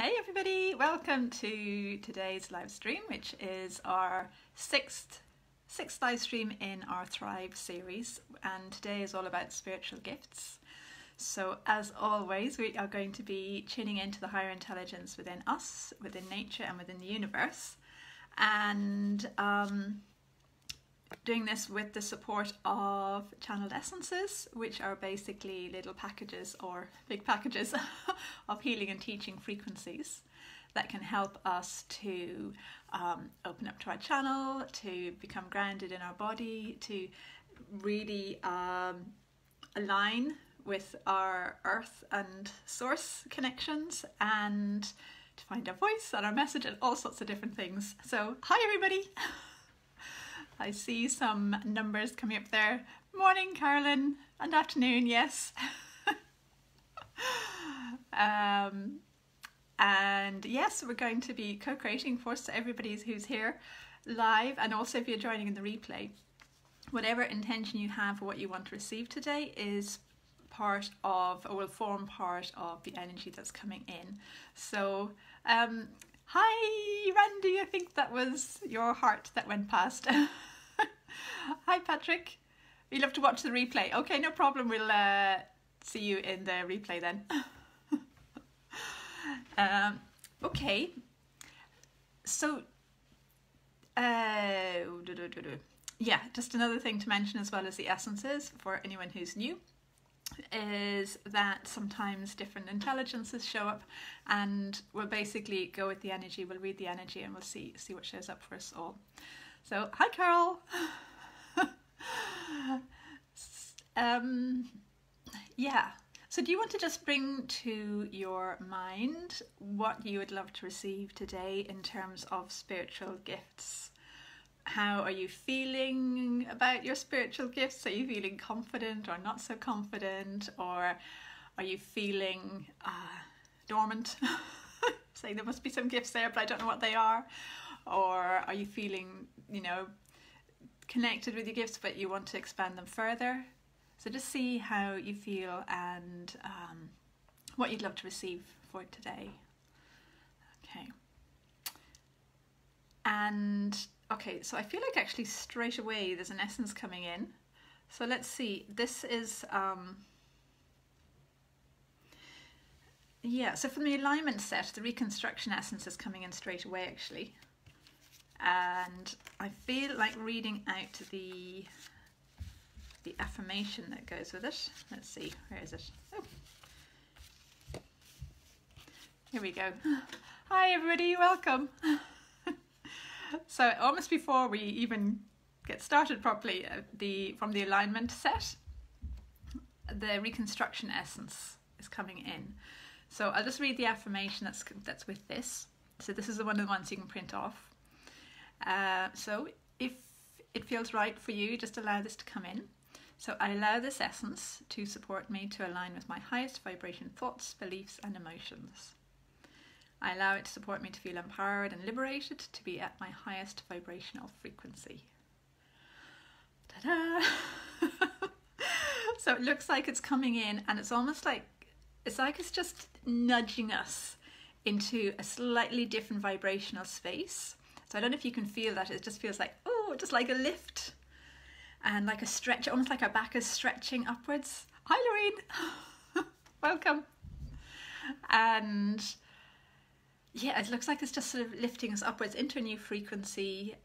Hey everybody, welcome to today's live stream, which is our sixth live stream in our Thrive series, and today is all about spiritual gifts. So as always, we are going to be tuning into the higher intelligence within us, within nature and within the universe, and doing this with the support of channeled essences, which are basically little packages or big packages of healing and teaching frequencies that can help us to open up to our channel, to become grounded in our body, to really align with our earth and source connections, and to find our voice and our message and all sorts of different things. So hi everybody. I see some numbers coming up there. Morning, Carolyn, and afternoon, yes. And yes, we're going to be co-creating for everybody who's here live, and also if you're joining in the replay. Whatever intention you have for what you want to receive today is part of, or will form part of, the energy that's coming in. So, hi, Randy, I think that was your heart that went past. Hi, Patrick. We love to watch the replay. Okay, no problem. We'll see you in the replay then. Okay. So, yeah, just another thing to mention as well as the essences for anyone who's new is that sometimes different intelligences show up, and we'll basically go with the energy, we'll read the energy, and we'll see what shows up for us all. So hi Carol. Yeah, so do you want to just bring to your mind what you would love to receive today in terms of spiritual gifts? How are you feeling about your spiritual gifts? Are you feeling confident or not so confident? Or are you feeling dormant? Saying there must be some gifts there, but I don't know what they are. Or are you feeling, connected with your gifts, but you want to expand them further? So just see how you feel and what you'd love to receive for today. Okay. And okay, so I feel like actually straight away there's an essence coming in. So let's see, this is, yeah, so from the alignment set, the reconstruction essence is coming in straight away actually. And I feel like reading out the affirmation that goes with it. Let's see, where is it? Oh. Here we go. Hi everybody, welcome. So almost before we even get started properly, from the alignment set, the reconstruction essence is coming in. So I'll just read the affirmation that's with this. So this is one of the ones you can print off. So if it feels right for you, just allow this to come in. So I allow this essence to support me to align with my highest vibration thoughts, beliefs and emotions. I allow it to support me to feel empowered and liberated, to be at my highest vibrational frequency. Ta-da! So it looks like it's coming in, and it's almost like it's just nudging us into a slightly different vibrational space. So I don't know if you can feel that. It just feels like, oh, just like a lift and like a stretch, almost like our back is stretching upwards. Hi, Lorraine. Welcome. And yeah, it looks like it's just sort of lifting us upwards into a new frequency,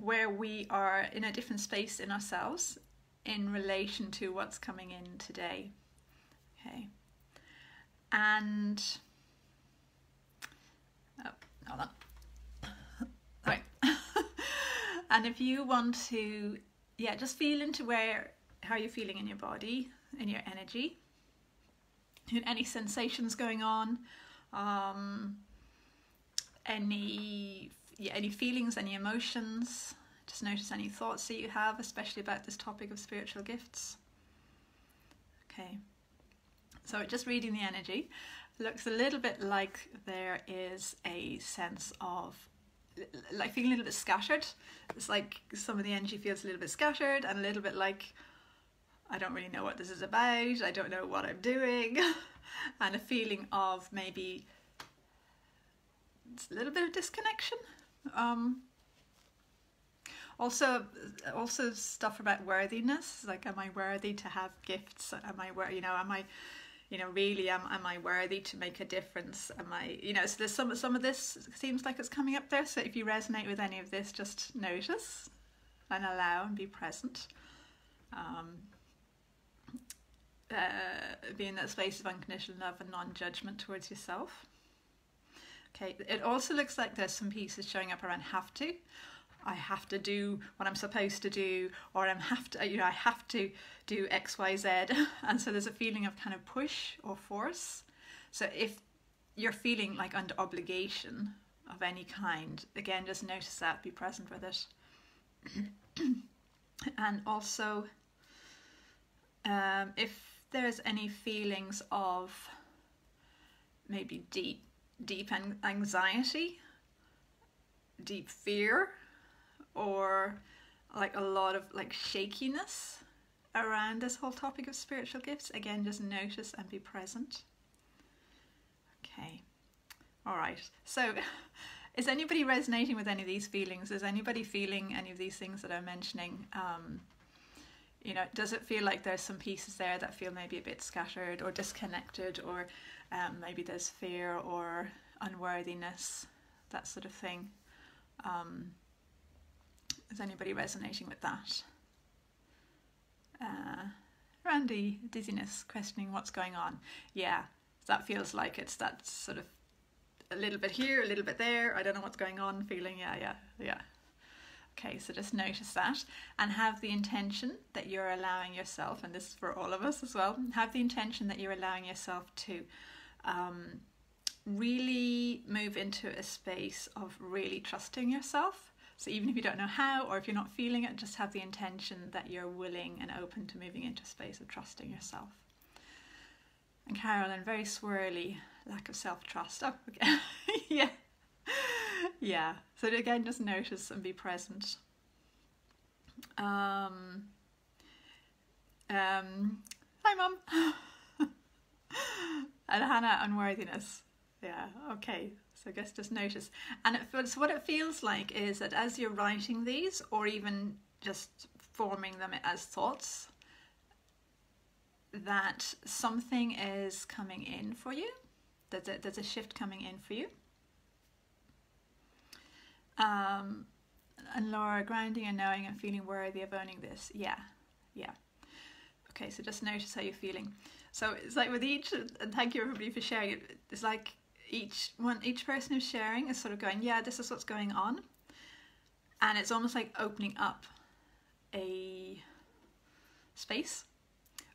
where we are in a different space in ourselves in relation to what's coming in today. Okay. And hold on. Right. And if you want to, yeah, just feel into how you're feeling in your body, in your energy, any sensations going on, any feelings, any emotions. Just notice any thoughts that you have, especially about this topic of spiritual gifts. Okay. So just reading the energy, looks a little bit like there is a sense of like feeling a little bit scattered. It's like some of the energy feels a little bit scattered, and a little bit like, I don't really know what this is about, I don't know what I'm doing. and a feeling of maybe a little bit of disconnection. Also stuff about worthiness, like, am I worthy to have gifts? Am I really am I worthy to make a difference? Am I, so there's some of this seems like it's coming up there. So if you resonate with any of this, just notice and allow and be present. Be in that space of unconditional love and non-judgment towards yourself. Okay, it also looks like there's some pieces showing up around have to. I have to do what I'm supposed to do, or I have to do X, Y, Z. And so there's a feeling of kind of push or force. So if you're feeling like under obligation of any kind, again, just notice that, be present with it. And also, if there's any feelings of maybe deep anxiety, deep fear, or like a lot of like shakiness around this whole topic of spiritual gifts, again, just notice and be present. Okay, all right, so is anybody resonating with any of these feelings? Is anybody feeling any of these things that I'm mentioning? Does it feel like there's some pieces there that feel maybe a bit scattered or disconnected, or maybe there's fear or unworthiness, that sort of thing? Is anybody resonating with that? Randy, dizziness, questioning what's going on. Yeah, that feels like it's that sort of a little bit here, a little bit there, I don't know what's going on feeling. Yeah. Okay, so just notice that and have the intention that you're allowing yourself, and this is for all of us as well, have the intention that you're allowing yourself to really move into a space of really trusting yourself. So even if you don't know how, or if you're not feeling it, just have the intention that you're willing and open to moving into a space of trusting yourself. And Carolyn, very swirly, lack of self-trust. Oh, okay. Yeah. So again, just notice and be present. Hi, Mum. And Hannah, unworthiness. Yeah, okay. So I guess just notice. And so what it feels like is that as you're writing these, or even just forming them as thoughts, that something is coming in for you. There's a shift coming in for you. And Laura, grounding and knowing and feeling worthy of owning this. Yeah. Okay, so just notice how you're feeling. So it's like with each, and thank you everybody for sharing it, it's like each person who's sharing is sort of going, yeah, this is what's going on. And it's almost like opening up a space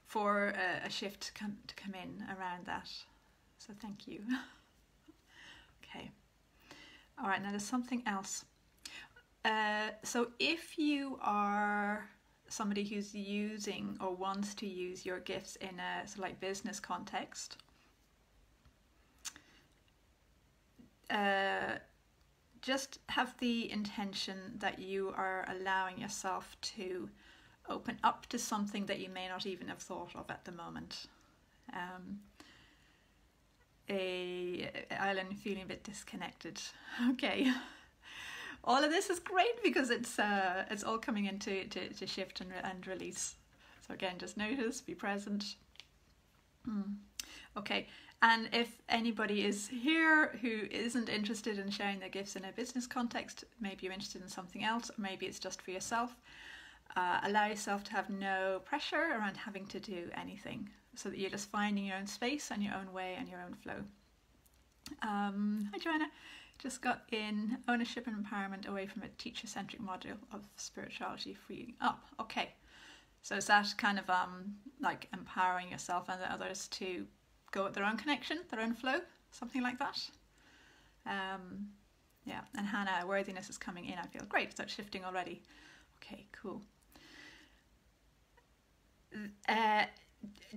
for a shift to come in around that. So thank you. Okay. All right, now there's something else. So if you are somebody who's using or wants to use your gifts in a sort of like business context, just have the intention that you are allowing yourself to open up to something that you may not even have thought of at the moment. Island feeling a bit disconnected. Okay. All of this is great because it's all coming into to shift and release. So again, just notice, be present. Okay, and if anybody is here who isn't interested in sharing their gifts in a business context, maybe you're interested in something else, or maybe it's just for yourself, allow yourself to have no pressure around having to do anything, so that you're just finding your own space and your own way and your own flow. Hi Joanna. Just got in ownership and empowerment away from a teacher-centric model of spirituality, freeing up. Okay, so is that kind of like empowering yourself and the others to go at their own connection, their own flow, something like that? Yeah, and Hannah, worthiness is coming in, I feel. Great, start shifting already. Okay, cool.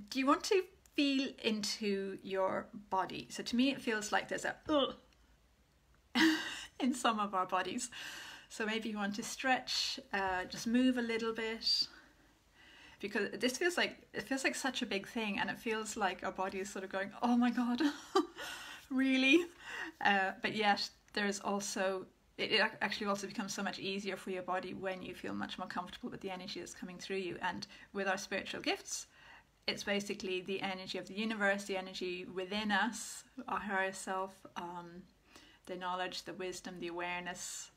Do you want to feel into your body? So to me it feels like there's a in some of our bodies. So maybe you want to stretch, just move a little bit. because this feels like such a big thing, and it feels like our body is sort of going, oh my God, really? But yet there's also, it actually also becomes so much easier for your body when you feel much more comfortable with the energy that's coming through you. And with our spiritual gifts, it's basically the energy of the universe, the energy within us, our higher self, the knowledge, the wisdom, the awareness,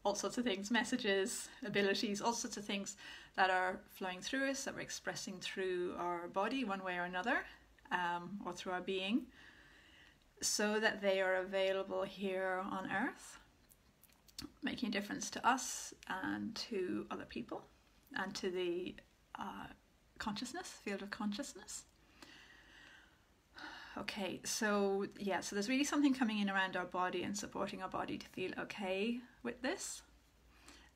all sorts of things, messages, abilities, all sorts of things that are flowing through us, that we're expressing through our body one way or another, or through our being, so that they are available here on Earth, making a difference to us and to other people and to the field of consciousness. Okay, so yeah, so there's really something coming in around our body and supporting our body to feel okay with this.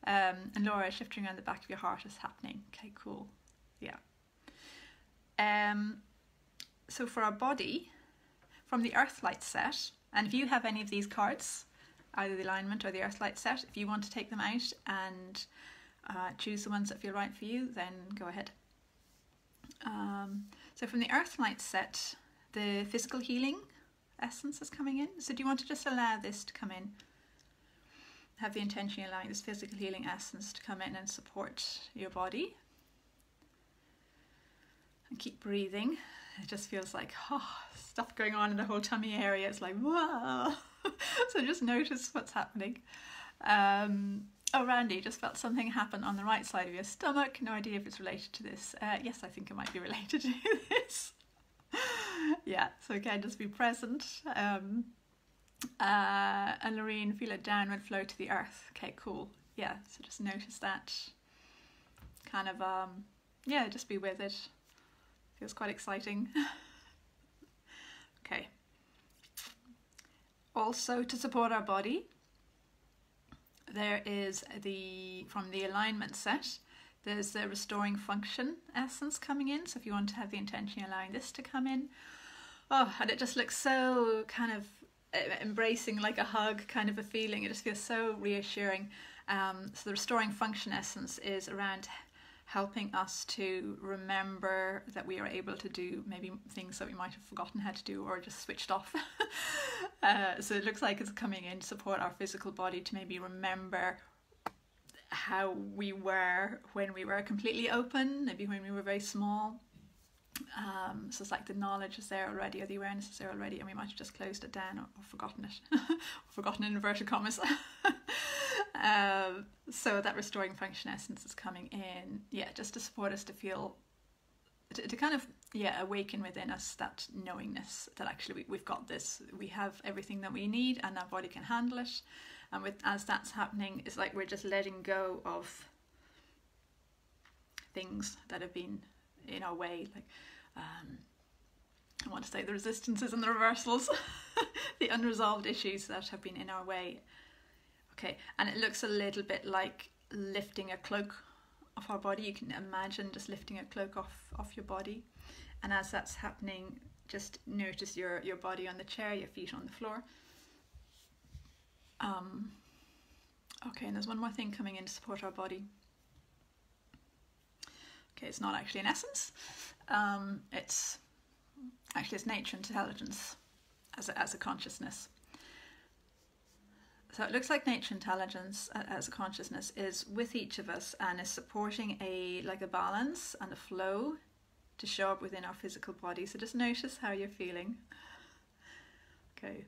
And Laura, shifting around the back of your heart is happening. Okay, cool. Yeah. So for our body, from the Earthlight set, and if you have any of these cards, either the alignment or the Earthlight set, if you want to take them out and choose the ones that feel right for you, then go ahead. So from the Earthlight set, the physical healing essence is coming in. So do you want to just allow this to come in? Have the intention of allowing this physical healing essence to come in and support your body. And keep breathing. It just feels like, stuff going on in the whole tummy area. It's like, whoa. So just notice what's happening. Oh, Randy, just felt something happen on the right side of your stomach. No idea if it's related to this. Yes, I think it might be related to this. Yeah, so again, just be present. And Lorraine, feel a downward flow to the earth. Okay, cool. Yeah, so just notice that. Kind of, yeah, just be with it. Feels quite exciting. Okay. Also, to support our body, there is from the alignment set, there's the restoring function essence coming in. So if you want to have the intention allowing this to come in. Oh, and it just looks so kind of embracing, like a hug kind of a feeling. It just feels so reassuring. So the restoring function essence is around helping us to remember that we are able to do maybe things that we might have forgotten how to do or just switched off. So it looks like it's coming in to support our physical body to maybe remember how we were when we were completely open, maybe when we were very small. So it's like the knowledge is there already, or the awareness is there already, and we might have just closed it down or forgotten it, or forgotten in inverted commas. So that restoring function essence is coming in, yeah, just to support us to feel, to kind of, yeah, awaken within us that knowingness that actually we've got this, we have everything that we need, and our body can handle it. And as that's happening, it's like we're just letting go of things that have been in our way, like I want to say the resistances and the reversals, the unresolved issues that have been in our way. Okay, and it looks a little bit like lifting a cloak off our body. You can imagine just lifting a cloak off your body, and as that's happening, just notice your body on the chair, your feet on the floor. Okay, and there's one more thing coming in to support our body. Okay, it's not actually an essence. It's nature intelligence as a consciousness. So it looks like nature intelligence as a consciousness is with each of us and is supporting a balance and a flow to show up within our physical body. So just notice how you're feeling. Okay.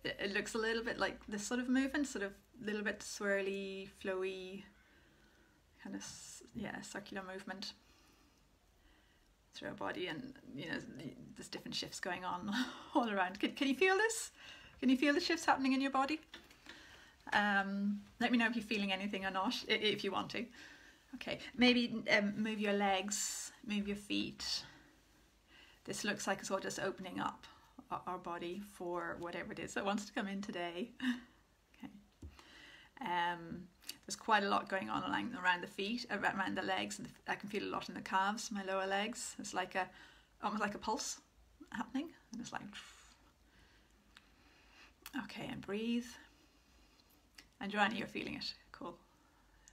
It looks a little bit like this sort of movement, sort of a little bit swirly, flowy, kind of, yeah, circular movement through our body, and you know, there's different shifts going on all around. Can you feel this? Can you feel the shifts happening in your body? Let me know if you're feeling anything or not, if you want to. Okay, maybe move your legs, move your feet. This looks like it's all just opening up our body for whatever it is that wants to come in today. Okay. There's quite a lot going on around the feet, around the legs, and I can feel a lot in the calves, my lower legs. It's like almost like a pulse happening, and it's like, okay, and breathe. And Joanna, you're feeling it. Cool.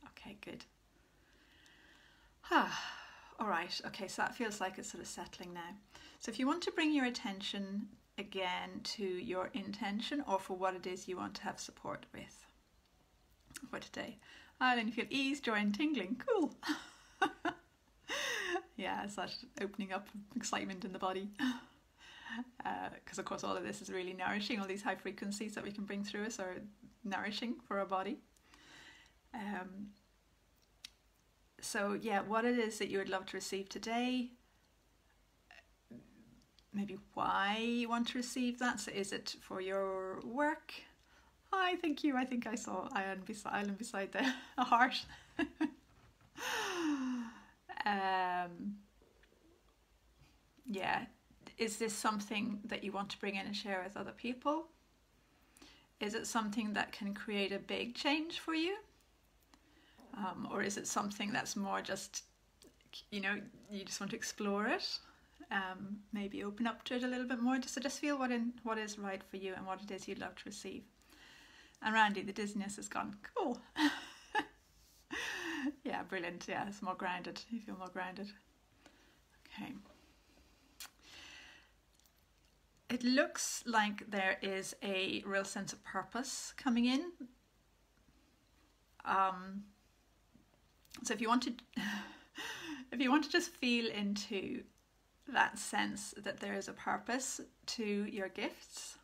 Okay, good. All right, okay, so that feels like it's sort of settling now. So if you want to bring your attention again to your intention, or for what it is you want to have support with for today. And you feel ease, joy and tingling. Cool. Yeah, it's that opening up, excitement in the body. Because of course all of this is really nourishing. All these high frequencies that we can bring through us are nourishing for our body. So yeah, what it is that you would love to receive today, maybe why you want to receive that. So is it for your work? Hi, thank you. I think I saw island beside there, a heart. Yeah, is this something that you want to bring in and share with other people? Is it something that can create a big change for you? Or is it something that's more just, you know, you just want to explore it? Maybe open up to it a little bit more, just feel what is right for you and what it is you'd love to receive. And Randy, the dizziness is gone. Cool. Yeah, brilliant. Yeah, it's more grounded. You feel more grounded. Okay. It looks like there is a real sense of purpose coming in. So if you want to just feel into that sense that there is a purpose to your gifts,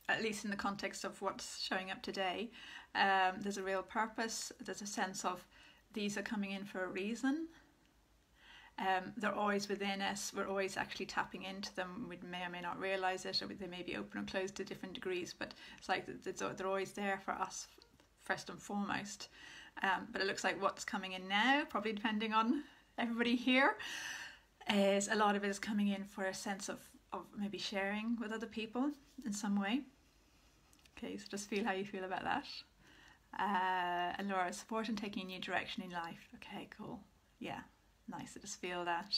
at least in the context of what's showing up today, there's a real purpose. There's a sense of these are coming in for a reason. They're always within us. We're always actually tapping into them. We may or may not realize it, or they may be open and closed to different degrees, but it's like they're always there for us first and foremost. But it looks like what's coming in now, probably depending on everybody here, is a lot of it is coming in for a sense of maybe sharing with other people in some way. Okay, so just feel how you feel about that. And Laura, support and taking a new direction in life. Okay, cool. Yeah, nice. So just feel that.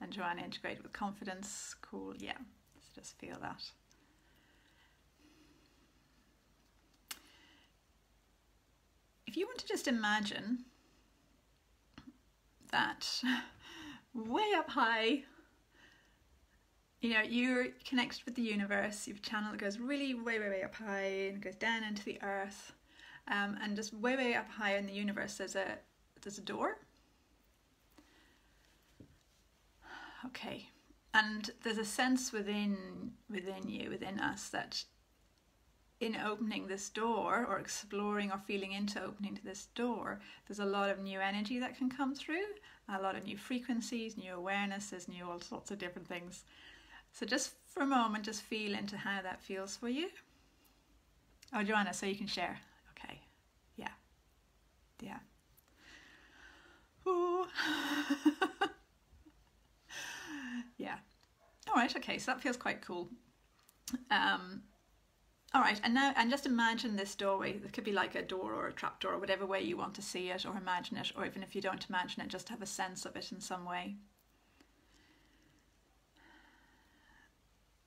And Joanna, integrate with confidence. Cool. Yeah, so just feel that. If you want to just imagine that way up high, you know, you're connected with the universe, your channel that goes really way up high and goes down into the earth, and just way up high in the universe there's a door. Okay, and there's a sense within you, within us, that in opening this door, or exploring or feeling into opening to this door, there's a lot of new energy that can come through, a lot of new frequencies, new awarenesses, new all sorts of different things. So just for a moment, just feel into how that feels for you. Oh, Joanna, so you can share. Okay. Yeah. Yeah. Ooh. Yeah. All right. Okay. So that feels quite cool. All right. And just imagine this doorway. It could be like a door or a trap door, or whatever way you want to see it or imagine it. Or even if you don't imagine it, just have a sense of it in some way.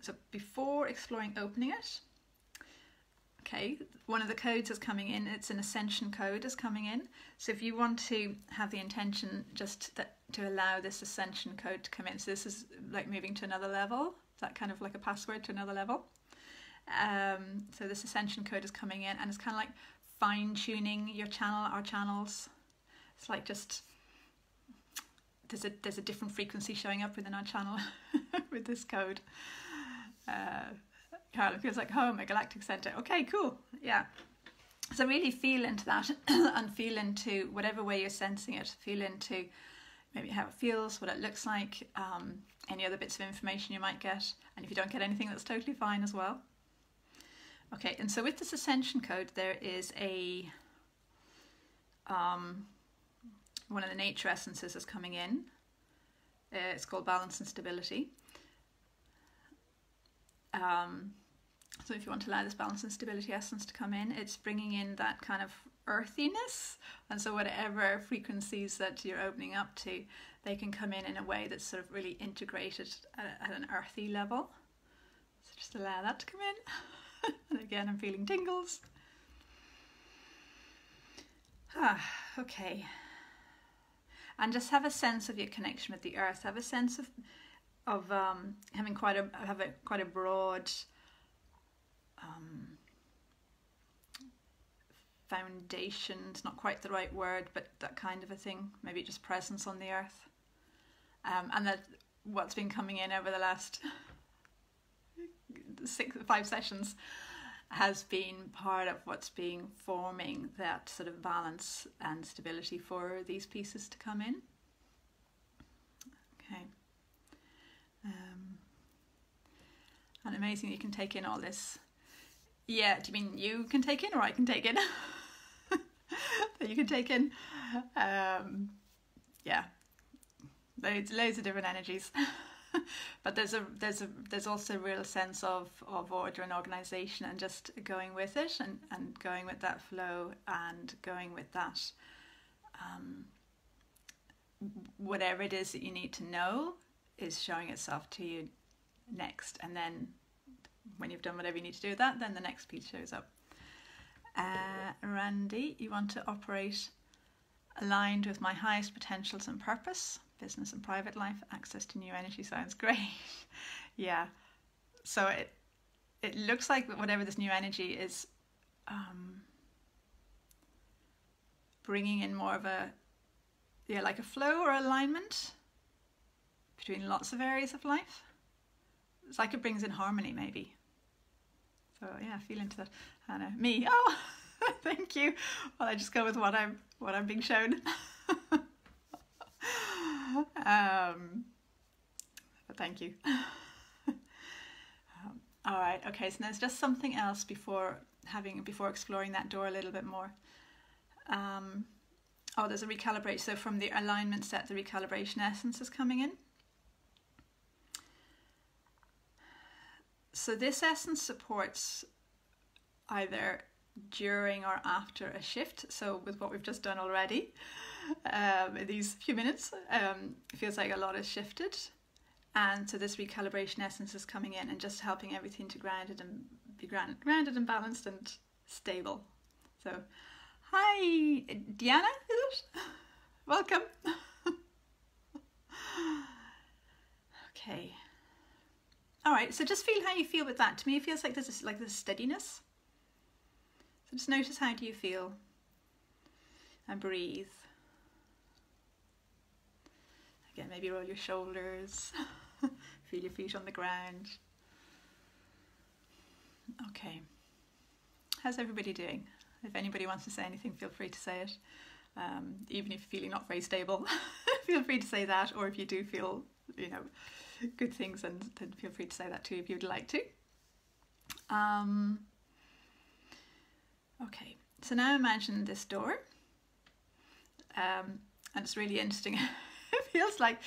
So before exploring opening it, okay, one of the codes is coming in. It's an ascension code is coming in. So if you want to have the intention just to allow this ascension code to come in, so this is like moving to another level, that kind of like a password to another level. So this ascension code is coming in, and it's kind of like fine-tuning your channel, our channels. It's like just there's a different frequency showing up within our channel with this code. It feels like home, a galactic center. Okay, cool. Yeah. So really feel into that and feel into whatever way you're sensing it. Feel into maybe how it feels, what it looks like, any other bits of information you might get. And if you don't get anything, that's totally fine as well. Okay, and so with this ascension code, there is a one of the nature essences is coming in. It's called balance and stability. So if you want to allow this balance and stability essence to come in, it's bringing in that kind of earthiness. And so whatever frequencies that you're opening up to, they can come in a way that's sort of really integrated at an earthy level. So just allow that to come in. And again, I'm feeling tingles. Okay. and just have a sense of your connection with the earth. Have a sense of having quite a broad foundation. It's not quite the right word, but that kind of a thing. Maybe just presence on the earth, and that what's been coming in over the last 5 sessions has been part of what's being forming that sort of balance and stability for these pieces to come in. Okay. And amazing you can take in all this. Yeah, do you mean you can take in or I can take in? That you can take in. Yeah. Loads of different energies. But there's also a real sense of order and organisation, and just going with it and going with that flow and going with that whatever it is that you need to know is showing itself to you next, and then when you've done whatever you need to do with that, then the next piece shows up. Randy, you want to operate aligned with my highest potentials and purpose, business and private life, access to new energy sounds great. Yeah, so it looks like whatever this new energy is bringing in more of a like a flow or alignment between lots of areas of life. It's like it brings in harmony, maybe. So yeah, feel into that. Hannah, me. Oh, thank you. Well, I just go with what I'm being shown. But thank you. All right. Okay. So there's just something else before exploring that door a little bit more. Oh, there's a recalibration. So from the alignment set, the recalibration essence is coming in. So this essence supports either during or after a shift. So with what we've just done already, in these few minutes, it feels like a lot has shifted. And so this recalibration essence is coming in and just helping everything to be grounded and balanced and stable. So, hi, Diana, is it? Welcome. Okay. All right, so just feel how you feel with that. To me, it feels like there's this steadiness. So just notice, how do you feel? And breathe. Again, maybe roll your shoulders. Feel your feet on the ground. Okay. How's everybody doing? If anybody wants to say anything, feel free to say it. Even if you're feeling not very stable, feel free to say that. Or if you do feel, good things, then feel free to say that too if you'd like to. Okay, so now imagine this door, and it's really interesting. It feels like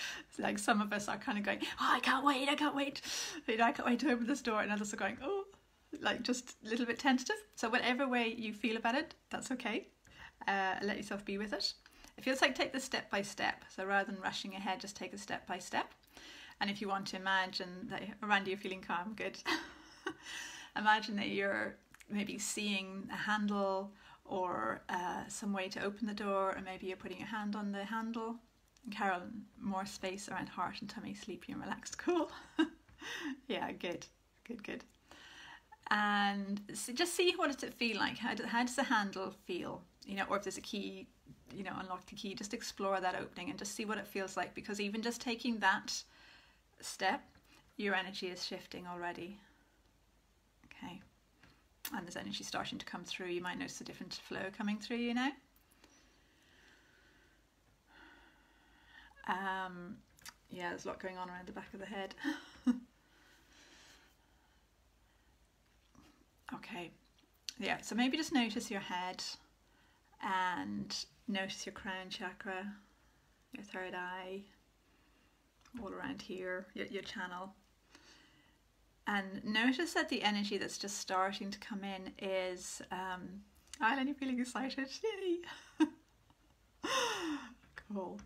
some of us are kind of going, oh, I can't wait, I can't wait to open this door, and others are going, oh, like just a little bit tentative. So whatever way you feel about it, that's okay. Let yourself be with it. It feels like take this step by step. So rather than rushing ahead, just take it step by step. And if you want to imagine that, Randy, you're feeling calm, good. Imagine that you're maybe seeing a handle or some way to open the door, and maybe you're putting your hand on the handle. And Carol, more space around heart and tummy, sleepy and relaxed, cool. Yeah, good. And so just see, what does it feel like? How does the handle feel? Or if there's a key, unlock the key, just explore that opening and just see what it feels like, because even just taking that step, your energy is shifting already. Okay, and there's energy starting to come through. You might notice a different flow coming through you now. Yeah, there's a lot going on around the back of the head. Okay, yeah, so maybe just notice your head and notice your crown chakra, your third eye, all around here, your channel. And notice that the energy that's just starting to come in is, Island, you're feeling excited, yay! Cool.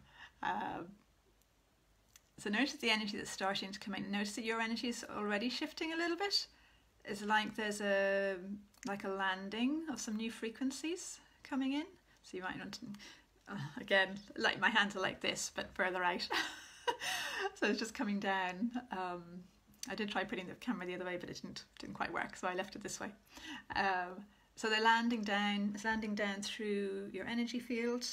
So notice the energy that's starting to come in. Notice that your energy is already shifting a little bit. It's like there's a landing of some new frequencies coming in. So you might want to again, like my hands are like this, but further out. So it's just coming down. I did try putting the camera the other way, but it didn't quite work, so I left it this way. So they're landing down through your energy field.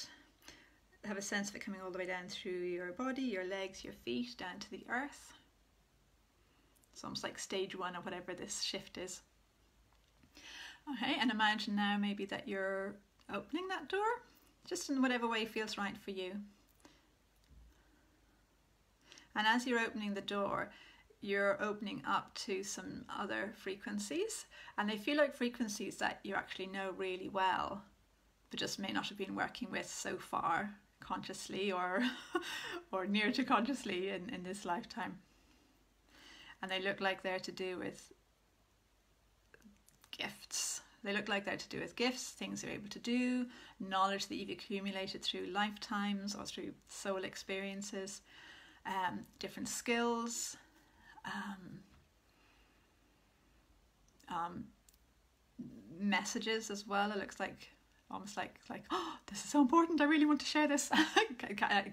Have a sense of it coming all the way down through your body, your legs, your feet, down to the earth. It's almost like stage 1 or whatever this shift is. Okay, and imagine now maybe that you're opening that door, just in whatever way feels right for you. And as you're opening the door, you're opening up to some other frequencies, and they feel like frequencies that you actually know really well, but just may not have been working with so far, consciously or near to consciously in this lifetime. And they look like they're to do with gifts. They look like they're to do with gifts, things you're able to do, knowledge that you've accumulated through lifetimes or through soul experiences, different skills, messages as well. It looks like almost like oh, this is so important, I really want to share this.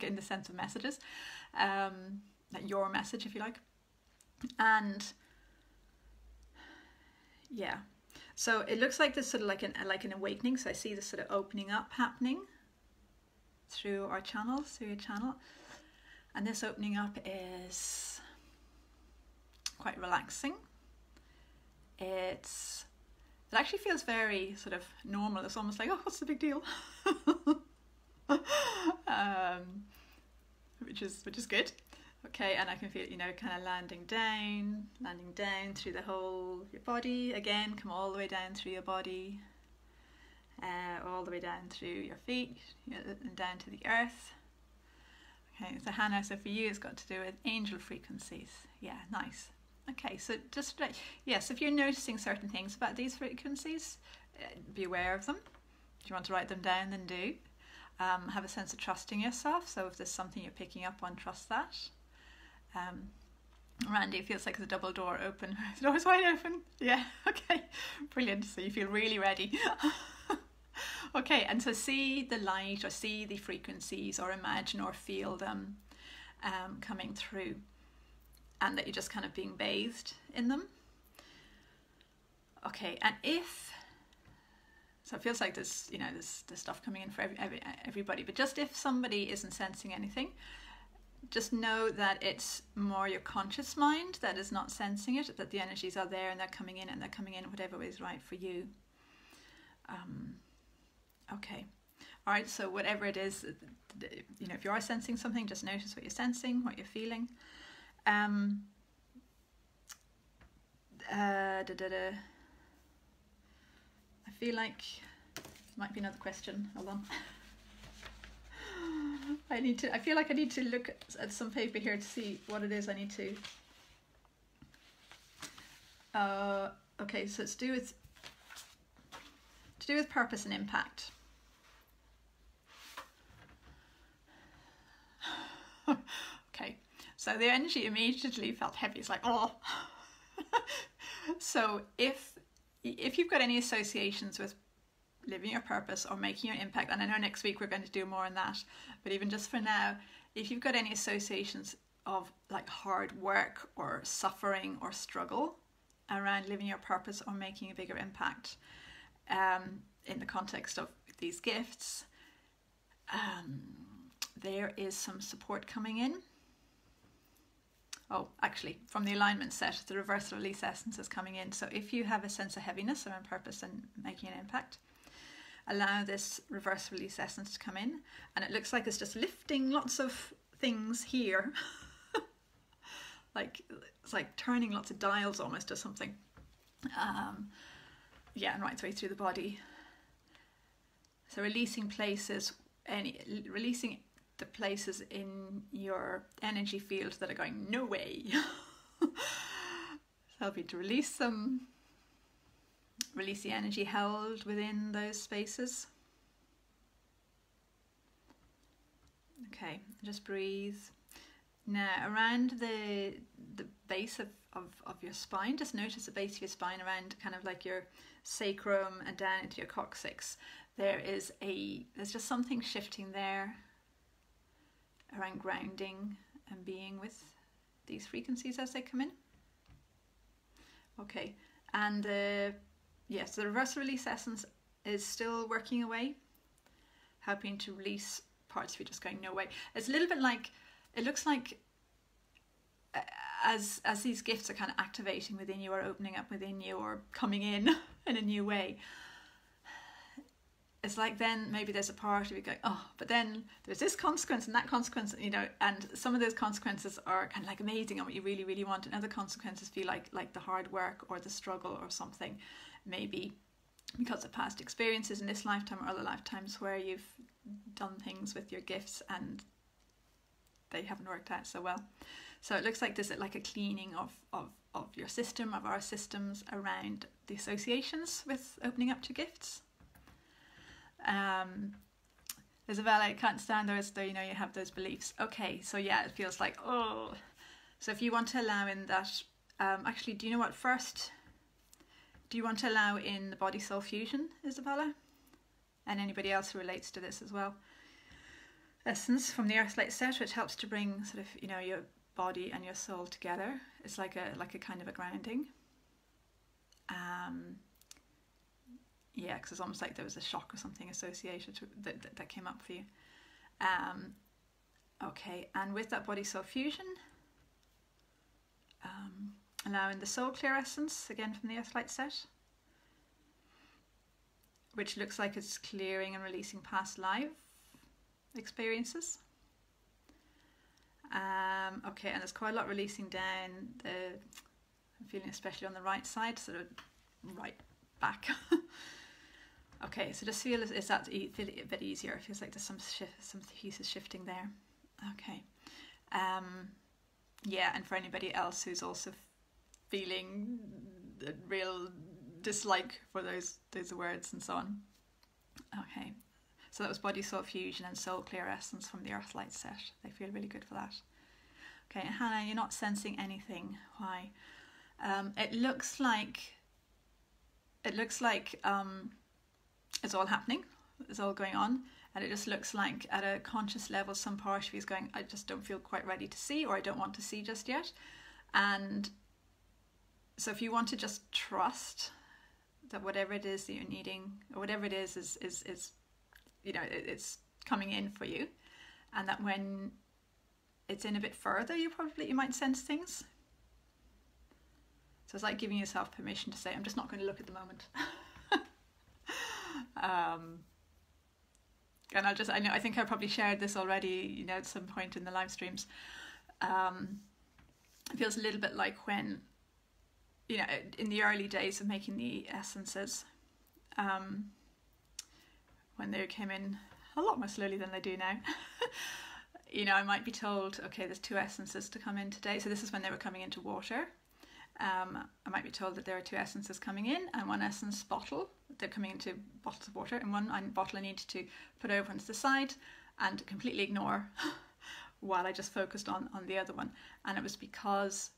In the sense of messages, like your message, if you like. And yeah, so it looks like this sort of like an awakening. So I see this sort of opening up happening through our channels, through your channel, and this opening up is quite relaxing. It actually feels very sort of normal. It's almost like, oh, what's the big deal? Which is good. Okay, and I can feel, kind of landing down through the whole of your body. Again, come all the way down through your body, all the way down through your feet, and down to the earth. Okay, so Hannah, so for you it's got to do with angel frequencies. Yeah, nice. Okay, so just yes, if you're noticing certain things about these frequencies, be aware of them. If you want to write them down, then do. Have a sense of trusting yourself. So if there's something you're picking up on, trust that. Randy, it feels like there's a double door open. The door's wide open. Yeah, okay, brilliant. So you feel really ready. Okay, and so see the light or see the frequencies or imagine or feel them coming through, and that you're just kind of being bathed in them. Okay, and so it feels like there's stuff coming in for everybody, but just if somebody isn't sensing anything, just know that it's more your conscious mind that is not sensing it, that the energies are there and they're coming in whatever is right for you. Okay, all right, so whatever it is, if you are sensing something, just notice what you're sensing, what you're feeling. I feel like there might be another question. Hold on. I feel like I need to look at some paper here to see what it is I need to. Okay, so it's to do with purpose and impact. Okay, so the energy immediately felt heavy. It's like, oh. So if you've got any associations with living your purpose or making your impact, and I know next week we're going to do more on that, but even just for now, if you've got any associations of like hard work or suffering or struggle around living your purpose or making a bigger impact, in the context of these gifts, there is some support coming in. Oh, actually, from the alignment set, the reverse release essence is coming in. So if you have a sense of heaviness around purpose and making an impact, allow this reverse release essence to come in, and it looks like it's just lifting lots of things here. It's like turning lots of dials almost or something. Yeah, and right the way through the body. So releasing releasing the places in your energy field that are going, no way. So help you to release them. Release the energy held within those spaces. Okay, just breathe. Now around the base of your spine, just notice the base of your spine around kind of like your sacrum and down into your coccyx. there's just something shifting there around grounding and being with these frequencies as they come in. Okay, and yes, the reverse release essence is still working away, helping to release parts of you just going no way. It's a little bit like, it looks like as these gifts are kind of activating within you or opening up within you or coming in a new way, it's like then maybe there's a part of you going, oh, but then there's this consequence and that consequence, you know, and some of those consequences are kind of like amazing and what you really, really want, and other consequences feel like the hard work or the struggle or something, maybe because of past experiences in this lifetime or other lifetimes where you've done things with your gifts and they haven't worked out so well. So it looks like there's like a cleaning of your system, of our systems around the associations with opening up to gifts. Isabella, I can't stand those, though, you know, you have those beliefs. Okay, so yeah, it feels like, oh. So if you want to allow in that, actually, do you know what, first, do you want to allow in the body-soul fusion, Isabella? And anybody else who relates to this as well. Essence from the Earth Light set, which helps to bring sort of, you know, your body and your soul together. It's like a kind of a grounding. Yeah, because it's almost like there was a shock or something associated that came up for you. Okay, and with that body soul fusion, allowing the soul clear essence again from the Earth Light set, which looks like it's clearing and releasing past life experiences. Okay, and there's quite a lot releasing down I'm feeling especially on the right side, sort of right back. Okay, so just feel is that feel it a bit easier. It feels like there's some pieces shifting there. Okay, yeah, and for anybody else who's also feeling a real dislike for those words and so on. Okay, so that was body soul fusion and soul clear essence from the Earth Light set. They feel really good for that. Okay, and Hannah, you're not sensing anything. Why? It looks like it's all happening, it's all going on, and it just looks like at a conscious level some part of you is going, I just don't feel quite ready to see, or I don't want to see just yet. And so if you want to just trust that whatever it is that you're needing, or whatever it is you know, it's coming in for you, and that when it's in a bit further you might sense things. So it's like giving yourself permission to say, I'm just not going to look at the moment. And I think I probably shared this already, you know, at some point in the live streams. It feels a little bit like when, you know, in the early days of making the essences, when they came in a lot more slowly than they do now. You know, I might be told, okay, there's 2 essences to come in today. So this is when they were coming into water. I might be told that there are 2 essences coming in and 1 essence bottle. They're coming into bottles of water, and 1 bottle I needed to put over onto the side and completely ignore while I just focused on the other one. And it was because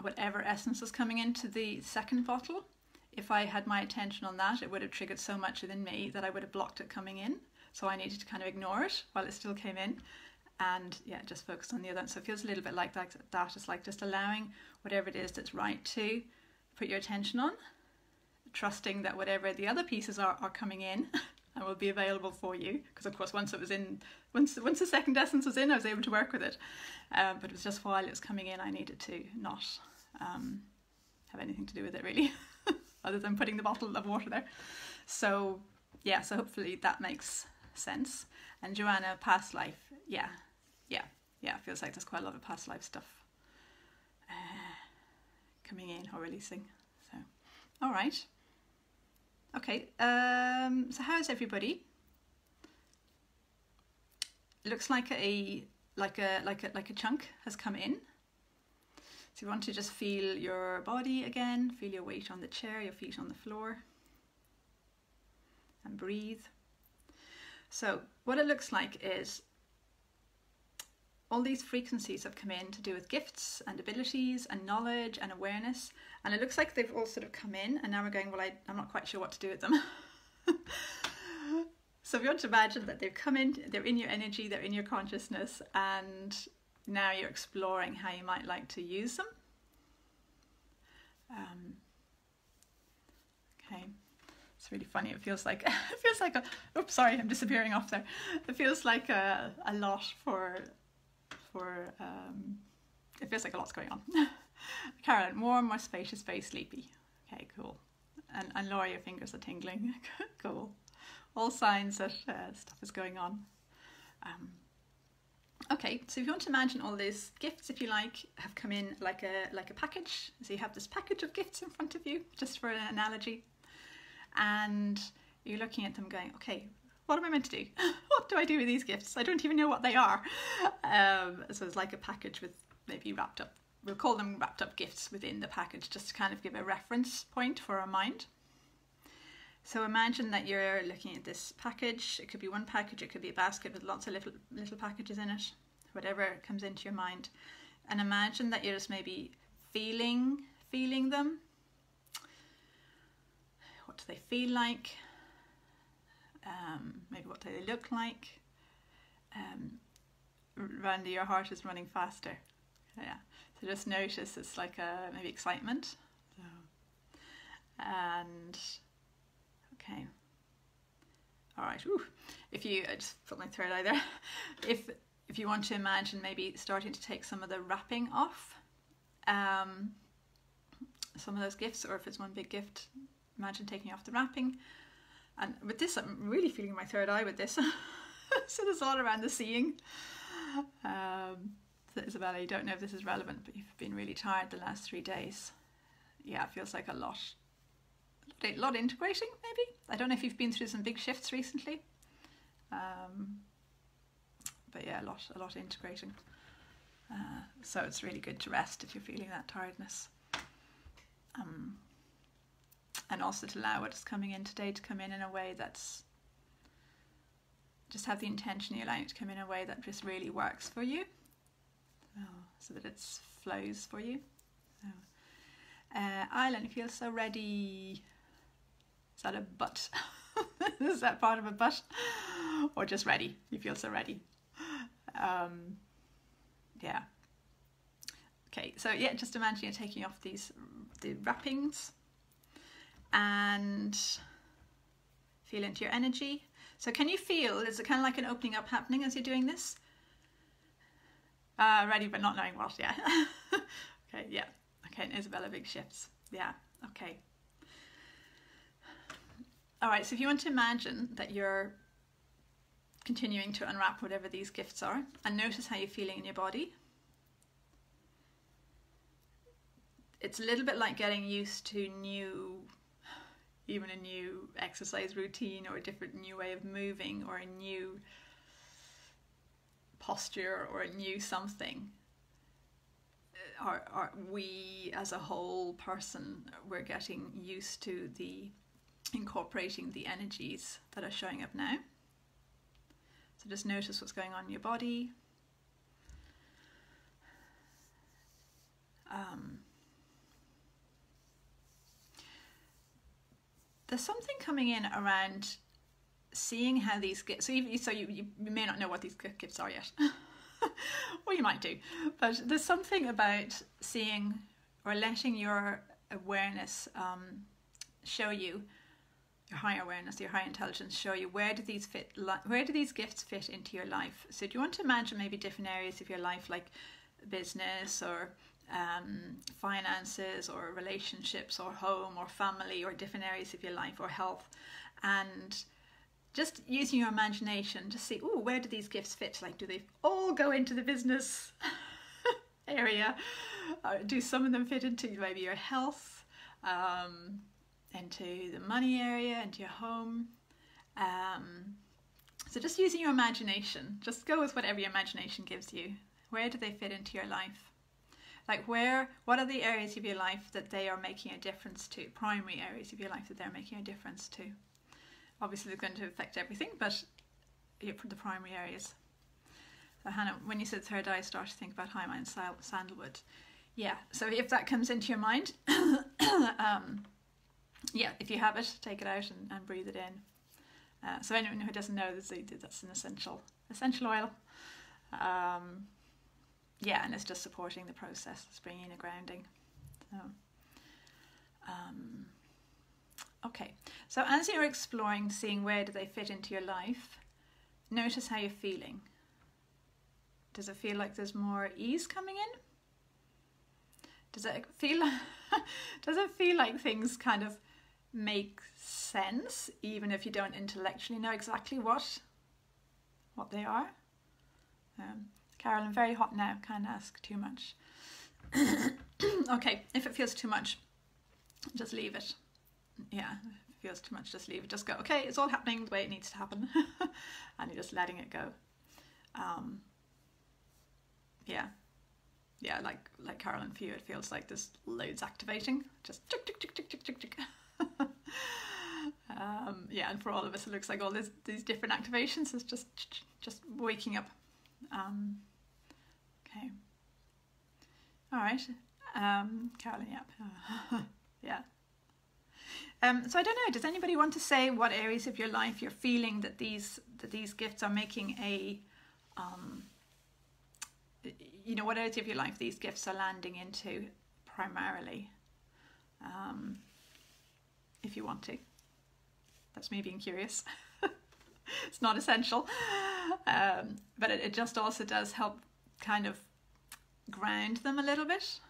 whatever essence was coming into the second bottle, if I had my attention on that, it would have triggered so much within me that I would have blocked it coming in. So I needed to kind of ignore it while it still came in. And yeah, just focus on the other one. So it feels a little bit like that. It's like just allowing whatever it is that's right to put your attention on, trusting that whatever the other pieces are coming in and will be available for you. Because of course, once the second essence was in, I was able to work with it. But it was just while it was coming in, I needed to not have anything to do with it really, other than putting the bottle of water there. So yeah, so hopefully that makes sense. And Joanna, past life, yeah, it feels like there's quite a lot of past life stuff coming in or releasing. So, all right, okay. So how's everybody? It looks like a chunk has come in. So you want to just feel your body again, feel your weight on the chair, your feet on the floor, and breathe. So what it looks like is all these frequencies have come in to do with gifts and abilities and knowledge and awareness, and it looks like they've all sort of come in, and now we're going, well, I'm not quite sure what to do with them. So if you want to imagine that they've come in, they're in your energy, they're in your consciousness, and now you're exploring how you might like to use them. Okay, it's really funny. It feels like oops, sorry, I'm disappearing off there. It feels like a lot it feels like a lot's going on. Carolyn, warm, more spacious, very sleepy. Okay, cool. And Laura, your fingers are tingling. Cool. All signs that stuff is going on. Okay, so if you want to imagine all these gifts, if you like, have come in like a package. So you have this package of gifts in front of you, just for an analogy. And you're looking at them going, okay, what am I meant to do? What do I do with these gifts? I don't even know what they are. So it's like a package with maybe wrapped up, we'll call them wrapped up gifts within the package, just to kind of give a reference point for our mind. So imagine that you're looking at this package. It could be one package, it could be a basket with lots of little packages in it, whatever comes into your mind. And imagine that you're just maybe feeling them. What do they feel like? Maybe what do they look like? Randy, your heart is running faster. Yeah. So just notice it's like maybe excitement. So, and okay. All right. Ooh. If you I just put my third eye there. If you want to imagine maybe starting to take some of the wrapping off, some of those gifts, or if it's one big gift, imagine taking off the wrapping. And with this, I'm really feeling my third eye with this. So it's all around the seeing. So Isabella, you don't know if this is relevant, but you've been really tired the last 3 days. Yeah, it feels like a lot integrating, maybe. I don't know if you've been through some big shifts recently. But yeah, a lot integrating. So it's really good to rest if you're feeling that tiredness. And also to allow what is coming in today to come in a way that's, just have the intention you're allowing it to come in a way that just really works for you, so that it flows for you. So, Island, you feel so ready. Is that a butt? Is that part of a butt? Or just ready? You feel so ready. Yeah. Okay, so yeah, just imagine you're taking off the wrappings and feel into your energy. So can you feel, is it kind of like an opening up happening as you're doing this? Ready but not knowing what, yeah. Okay, yeah. Okay, and Isabella, big shifts. Yeah, okay. All right, so if you want to imagine that you're continuing to unwrap whatever these gifts are, and notice how you're feeling in your body. It's a little bit like getting used to even a new exercise routine, or a different new way of moving, or a new posture, or a new something. Or we as a whole person, we're getting used to incorporating the energies that are showing up now. So just notice what's going on in your body. There's something coming in around seeing how these gifts, so you may not know what these gifts are yet. Well, you might do, but there's something about seeing or letting your awareness show you, your higher awareness, your higher intelligence, show you where do these gifts fit into your life. So do you want to imagine maybe different areas of your life, like business or finances or relationships or home or family, or different areas of your life, or health, and just using your imagination to see, oh, where do these gifts fit? Like, do they all go into the business area? Do some of them fit into maybe your health, into the money area, into your home? So just using your imagination, just go with whatever your imagination gives you. Where do they fit into your life? Like what are the areas of your life that they are making a difference to? Primary areas of your life that they're making a difference to. Obviously they're going to affect everything, but the primary areas. So Hannah, when you said third eye, I started to think about high mind sandalwood. Yeah, so if that comes into your mind, yeah, if you have it, take it out and breathe it in. So anyone who doesn't know, that's an essential oil. Yeah, and it's just supporting the process. It's bringing a grounding. So, okay. So as you're exploring, seeing where do they fit into your life, notice how you're feeling. Does it feel like there's more ease coming in? Does it feel like things kind of make sense, even if you don't intellectually know exactly what they are? Carol, I'm very hot now. Can't ask too much. Okay, if it feels too much, just leave it. Yeah, if it feels too much, just leave it. Just go, okay, it's all happening the way it needs to happen. And you're just letting it go. Yeah, like Carolyn, for you, it feels like there's loads activating. Just tick, tick, tick, tick, tick, tick, tick. Yeah, and for all of us, it looks like all these different activations is just waking up. Okay. All right. Carolyn, yep. Yeah. So I don't know, does anybody want to say what areas of your life you're feeling that these gifts are making a, what areas of your life these gifts are landing into primarily? If you want to. That's me being curious. It's not essential. But it just also does help kind of ground them a little bit.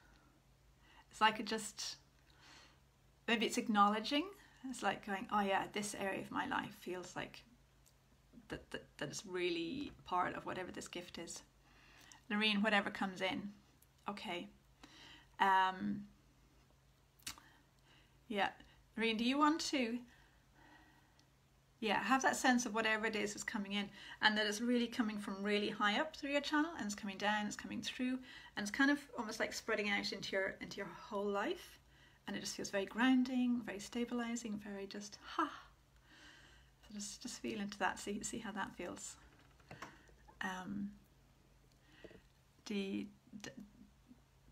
It's like maybe it's acknowledging. It's like going, oh yeah, this area of my life feels like that is really part of whatever this gift is. Noreen, whatever comes in. Okay. Yeah. Noreen, do you want to have that sense of whatever it is coming in, and that it's really coming from really high up through your channel, and it's coming down, it's coming through, and it's kind of almost like spreading out into your whole life, and it just feels very grounding, very stabilizing, very just So just feel into that, see how that feels.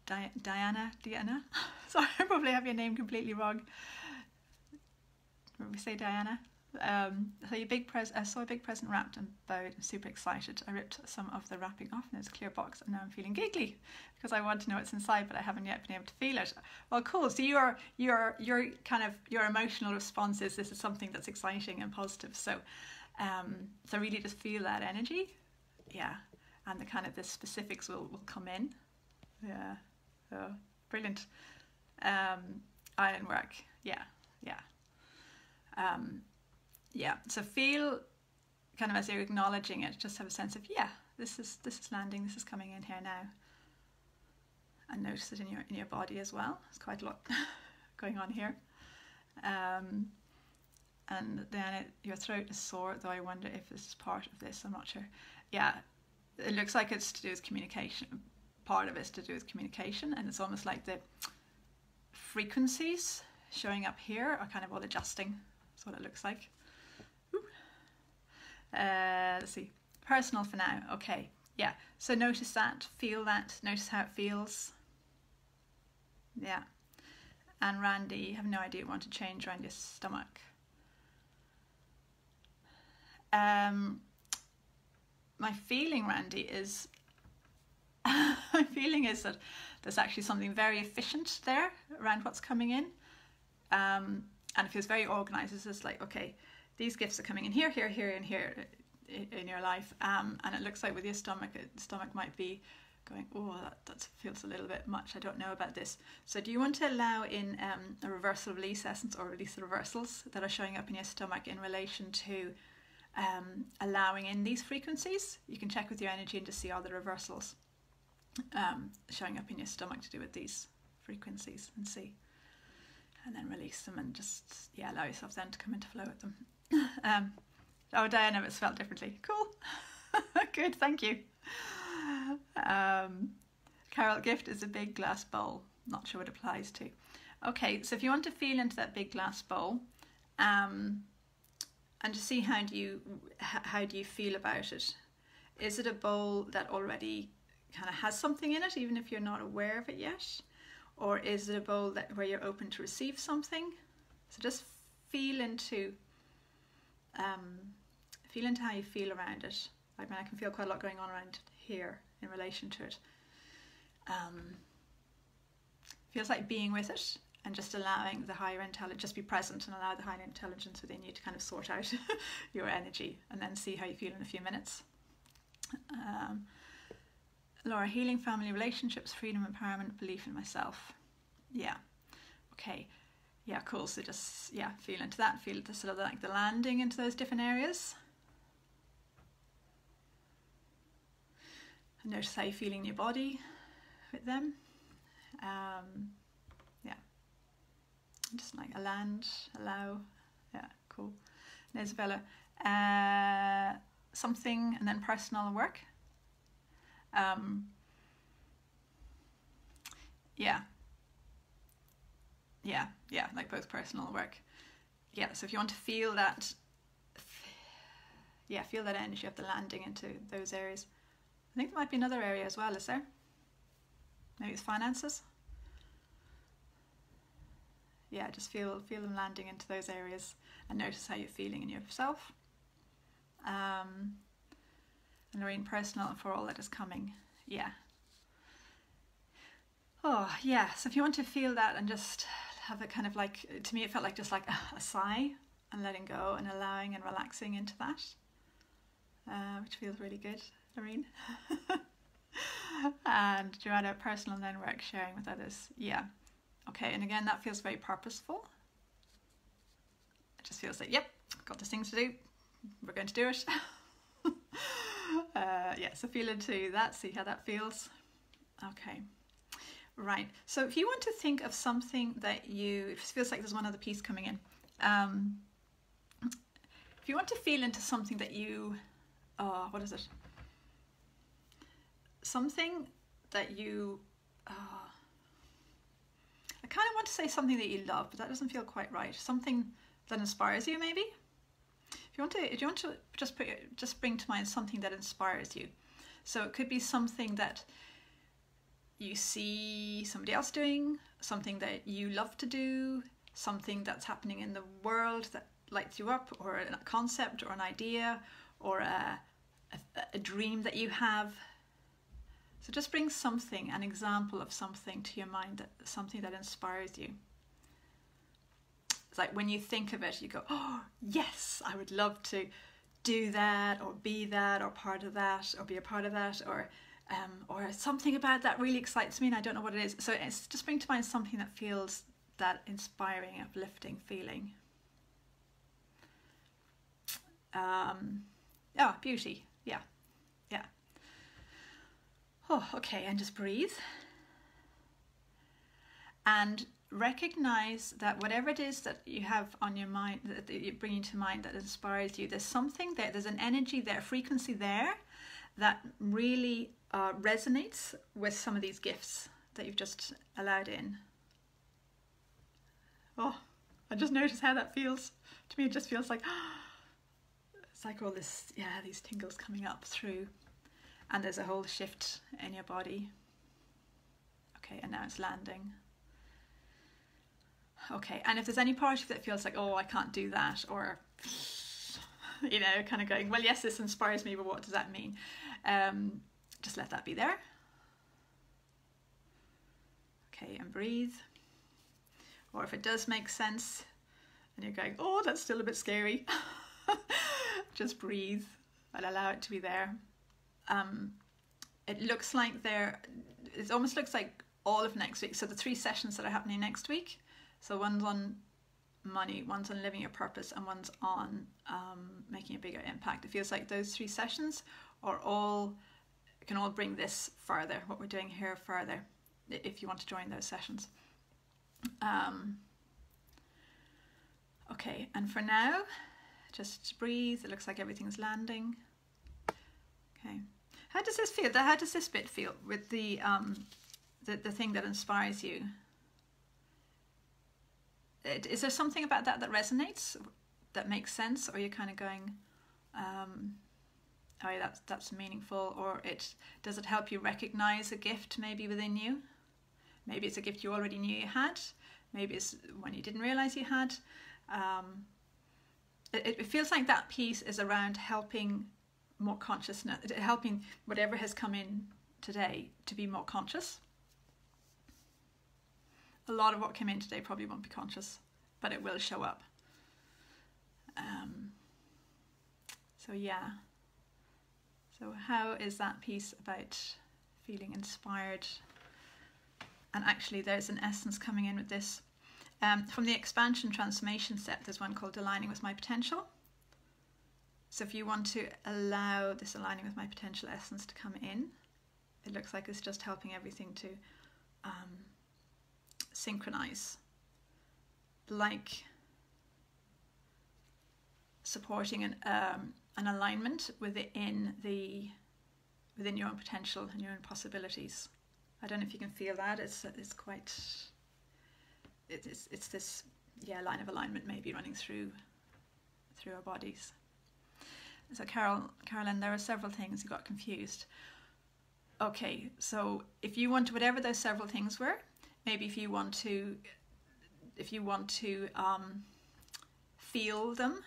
Diana, sorry, I probably have your name completely wrong. When we say Diana. So I saw a big present wrapped and bowed. I'm super excited. I ripped some of the wrapping off and it's a clear box, and now I'm feeling giggly because I want to know what's inside, but I haven't yet been able to feel it. Well, cool. So your kind of your emotional response is this is something that's exciting and positive. So so really just feel that energy. Yeah. And the kind of the specifics will come in. Yeah. So brilliant. Ironwork. Yeah. So feel kind of as you're acknowledging it, just have a sense of this is landing, this is coming in here now, and notice it in your body as well. There's quite a lot going on here. And then your throat is sore, though I wonder if this is part of this. I'm not sure. Yeah, it looks like it's to do with communication. Part of it's to do with communication, and it's almost like the frequencies showing up here are kind of all adjusting. That's what it looks like. Let's see. Personal for now. Okay. Yeah. So notice that. Feel that. Notice how it feels. Yeah. And Randy, you have no idea you want to change around your stomach. My feeling, Randy, is my feeling is that there's actually something very efficient there around what's coming in. And it feels very organized. It's just like, okay, these gifts are coming in here, here, here, and here in your life. And it looks like with your stomach, the stomach might be going, oh, that feels a little bit much. I don't know about this. So do you want to allow in a reversal release essence or release reversals that are showing up in your stomach in relation to allowing in these frequencies? You can check with your energy and just see all the reversals showing up in your stomach to do with these frequencies, and see. And then release them and just, allow yourself then to come into flow with them. Oh, Diana, it's felt differently. Cool. Good, thank you. Carol, gift is a big glass bowl. Not sure what it applies to. Okay, so if you want to feel into that big glass bowl, and just see how do you feel about it. Is it a bowl that already kind of has something in it, even if you're not aware of it yet? Or is it a bowl where you're open to receive something? So just feel into feel into how you feel around it. I mean, I can feel quite a lot going on around here in relation to it. Feels like being with it and just allowing the higher intelligence, just be present and allow the higher intelligence within you to kind of sort out your energy, and then see how you feel in a few minutes. Laura, healing family relationships, freedom, empowerment, belief in myself. Yeah. Okay. Yeah, cool. So just, yeah, feel into that. Feel the sort of like the landing into those different areas. And notice how you're feeling in your body with them. Yeah. Just like allow. Yeah, cool. And Isabella, something and then personal work. Yeah, like both personal work. Yeah, so if you want to feel that, feel that energy of the landing into those areas. I think there might be another area as well, is there? Maybe it's finances. Yeah, just feel them landing into those areas and notice how you're feeling in yourself. And Lorraine, personal for all that is coming. Yeah. Oh, yeah. So if you want to feel that and just have it kind of like, to me it felt like just like a sigh and letting go and allowing and relaxing into that, which feels really good, Lorraine. And Joanna, personal and then work, sharing with others. Yeah. Okay, and again, that feels very purposeful. It just feels like, yep, got this thing to do. We're going to do it. Yeah, so feel into that, see how that feels. Okay, right. So if you want to think of something that it feels like there's one other piece coming in. If you want to feel into something that what is it? Something that you, I kind of want to say something that you love, but that doesn't feel quite right. Something that inspires you, maybe. If you want to just bring to mind something that inspires you. So it could be something that you see somebody else doing, something that you love to do, something that's happening in the world that lights you up, or a concept or an idea, or a dream that you have. So just bring something, an example of something to your mind, something that inspires you. It's like when you think of it, you go, oh, yes, I would love to do that, or be that, or part of that, or be a part of that, or something about that really excites me and I don't know what it is. So it's just bring to mind something that feels that inspiring, uplifting feeling. Beauty. Yeah. Oh, okay, and just breathe. And recognize that whatever it is that you have on your mind, that you're bringing to mind that inspires you, there's something there, there's an energy there, frequency there that really resonates with some of these gifts that you've just allowed in. Oh, I just noticed how that feels. To me, it just feels like, it's like all this, these tingles coming up through. And there's a whole shift in your body. Okay, and now it's landing. Okay, and if there's any part of it that feels like, oh, I can't do that, or, kind of going, well, yes, this inspires me, but what does that mean? Just let that be there. Okay, and breathe. Or if it does make sense, and you're going, oh, that's still a bit scary, just breathe and allow it to be there. It looks like it almost looks like all of next week. So the 3 sessions that are happening next week. So one's on money, one's on living your purpose, and one's on making a bigger impact. It feels like those 3 sessions can all bring this further, what we're doing here further, if you want to join those sessions. Okay, and for now, just breathe. It looks like everything's landing. Okay. How does this feel? How does this bit feel with the thing that inspires you? Is there something about that resonates, that makes sense, or you're kind of going, oh yeah, that's meaningful, or does it help you recognize a gift maybe within you? Maybe it's a gift you already knew you had. Maybe it's one you didn't realize you had. it feels like that piece is around helping more consciousness, helping whatever has come in today to be more conscious. A lot of what came in today probably won't be conscious, but it will show up. So yeah. So how is that piece about feeling inspired? And actually there's an essence coming in with this. From the expansion transformation set, there's one called Aligning with My Potential. So if you want to allow this aligning with my potential essence to come in, it looks like it's just helping everything to synchronize, like supporting an alignment within your own potential and your own possibilities. I don't know if you can feel that. It's this line of alignment maybe running through our bodies. So Carolyn, there are several things you got confused. Okay, so if you want to, whatever those several things were, maybe if you want to feel them,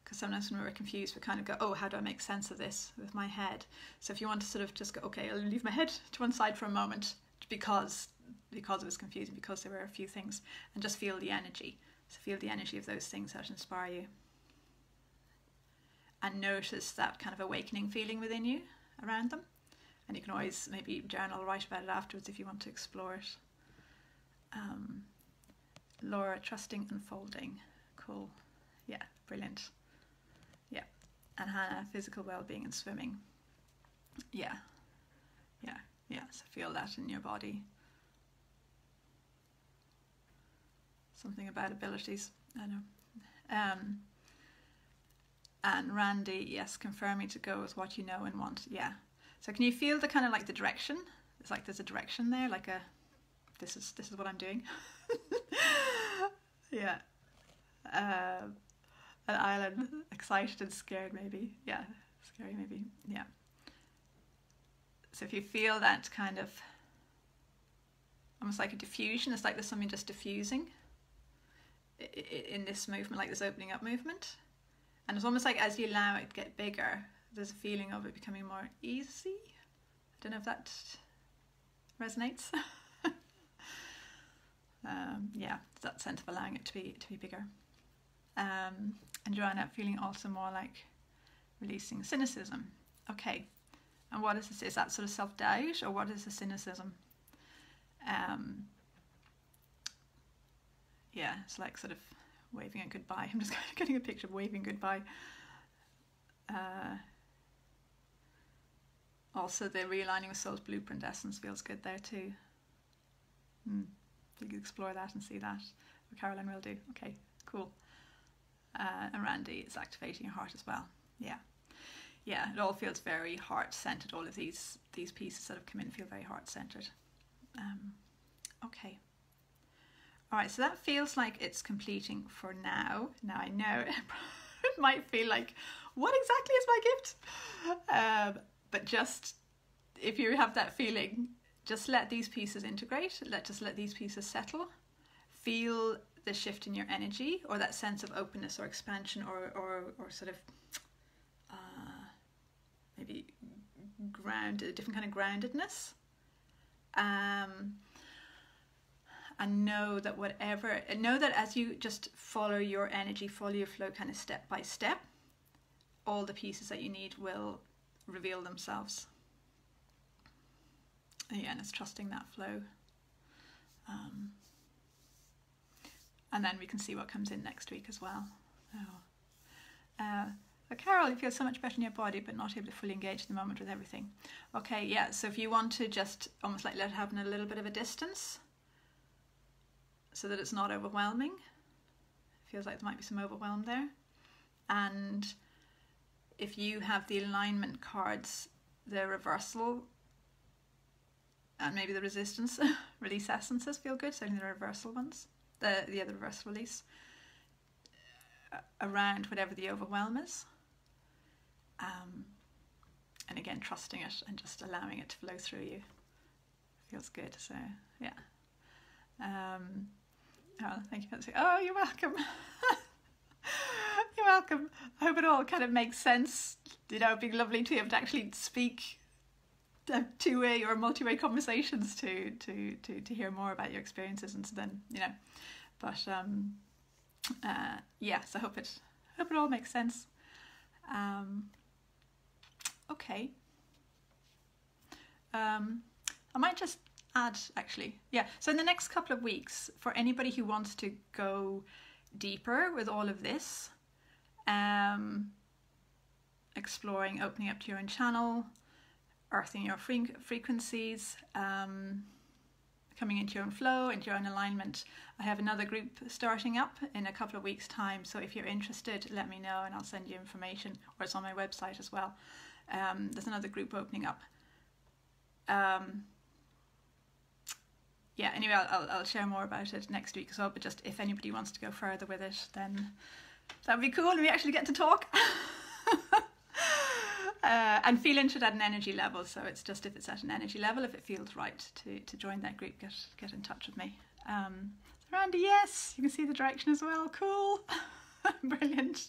because sometimes when we're confused we kind of go, oh, how do I make sense of this with my head? So if you want to sort of just go, okay, I'll leave my head to one side for a moment because it was confusing, because there were a few things, and just feel the energy. So feel the energy of those things that inspire you, and notice that kind of awakening feeling within you around them. And you can always maybe journal, write about it afterwards if you want to explore it. Laura, trusting, unfolding. Cool. Yeah, brilliant. Yeah. And Hannah, physical well-being and swimming. Yeah. Yeah. Yeah. So feel that in your body. Something about abilities. I know. And Randy, yes, confirming to go with what you know and want. Yeah. So can you feel the kind of like the direction? It's like there's a direction there, like this is what I'm doing. Yeah. An island, excited and scared maybe. Yeah, scary maybe. Yeah. So if you feel that kind of almost like a diffusion, it's like there's something just diffusing in this movement, like this opening up movement. And it's almost like as you allow it to get bigger, there's a feeling of it becoming more easy. I don't know if that resonates. Yeah, that sense of allowing it to be bigger. And Joanna, feeling also more like releasing cynicism. Okay, and what is this? Is that sort of self-doubt, or what is the cynicism? Yeah, it's like sort of waving it goodbye. I'm just getting a picture of waving goodbye. Also, the realigning with soul's blueprint essence feels good there too. You can explore that and see that. Caroline will do. Okay, cool. And Randy, it's activating your heart as well. Yeah. Yeah, it all feels very heart-centered. All of these pieces that have come in feel very heart-centered. Okay. All right, so that feels like it's completing for now. Now I know it might feel like, what exactly is my gift? But just, if you have that feeling, just let these pieces integrate. Just let these pieces settle. Feel the shift in your energy, or that sense of openness or expansion, or sort of maybe grounded, a different kind of groundedness. And know that as you just follow your energy, follow your flow kind of step by step, all the pieces that you need will reveal themselves. Again, it's trusting that flow. And then we can see what comes in next week as well. Carol, you feel so much better in your body, but not able to fully engage in the moment with everything. Okay, yeah, so if you want to just almost like let it happen a little bit of a distance, so that it's not overwhelming. It feels like there might be some overwhelm there. And if you have the alignment cards, the reversal and maybe the resistance release essences feel good, so the reversal ones, the other reverse release around whatever the overwhelm is. And again, trusting it and just allowing it to flow through you feels good. So yeah. Oh, thank you, Fancy. Oh, you're welcome. welcome. I hope it all kind of makes sense. You know, it'd be lovely to be able to actually speak two-way or multi-way conversations to hear more about your experiences, and so then, you know, but yeah, so I hope it all makes sense. Okay. I might just add, actually, yeah, so in the next couple of weeks, for anybody who wants to go deeper with all of this, exploring, opening up to your own channel, earthing your frequencies, coming into your own flow, into your own alignment, I have another group starting up in a couple of weeks' time. So if you're interested, let me know and I'll send you information, or it's on my website as well. There's another group opening up. Yeah, anyway, I'll share more about it next week as well, but just if anybody wants to go further with it, then that would be cool, and we actually get to talk. And feel into it at an energy level, so it's just if it's at an energy level, if it feels right to join that group, get in touch with me. Randy, yes, you can see the direction as well, cool. Brilliant.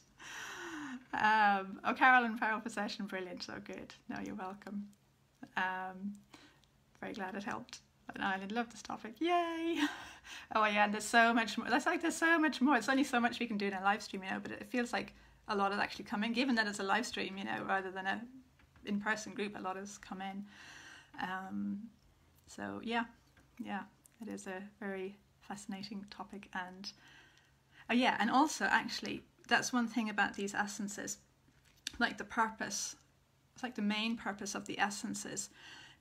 Oh, Carolyn, Feral Possession, brilliant, so good. No, you're welcome. Very glad it helped. I love this topic, yay. Oh yeah, and there's so much more. There's so much more. It's only so much we can do in a live stream, you know, but it feels like a lot is actually coming, given that it's a live stream, you know, rather than a in-person group. A lot has come in. So yeah, it is a very fascinating topic. And oh yeah, and also actually that's one thing about these essences, like the purpose, it's like the main purpose of the essences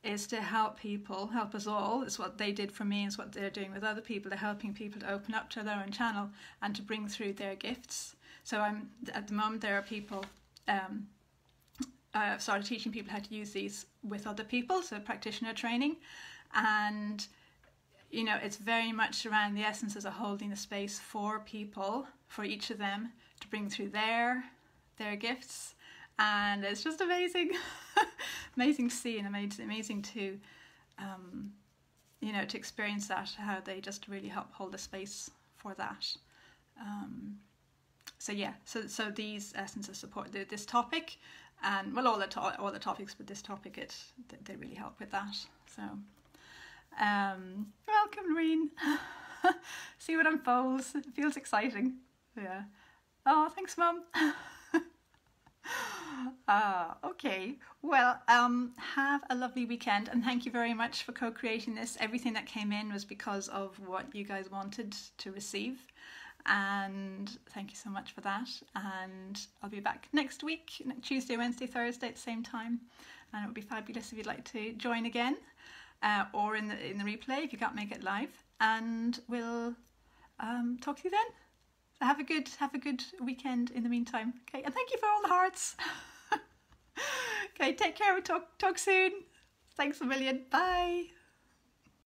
is to help people, help us all. It's what they did for me, it's what they're doing with other people. They're helping people to open up to their own channel and to bring through their gifts. So at the moment there are people, I've started teaching people how to use these with other people, so practitioner training. And you know, it's very much around the essences of holding the space for people, for each of them to bring through their gifts. And it's just amazing, amazing to see, and amazing to, you know, to experience that, how they just really help hold the space for that. So yeah, so these essences support this topic, and well, all the topics, but this topic, they really help with that. So, welcome, Noreen. See what unfolds. It feels exciting. Yeah. Oh, thanks, Mum. Okay, well, have a lovely weekend, and thank you very much for co-creating this. Everything that came in was because of what you guys wanted to receive, and thank you so much for that. And I'll be back next week, Tuesday, Wednesday, Thursday at the same time, and it would be fabulous if you'd like to join again, or in the replay if you can't make it live, and we'll talk to you then. Have a good weekend in the meantime. Okay, and thank you for all the hearts. Okay, take care. We'll talk soon. Thanks a million. Bye.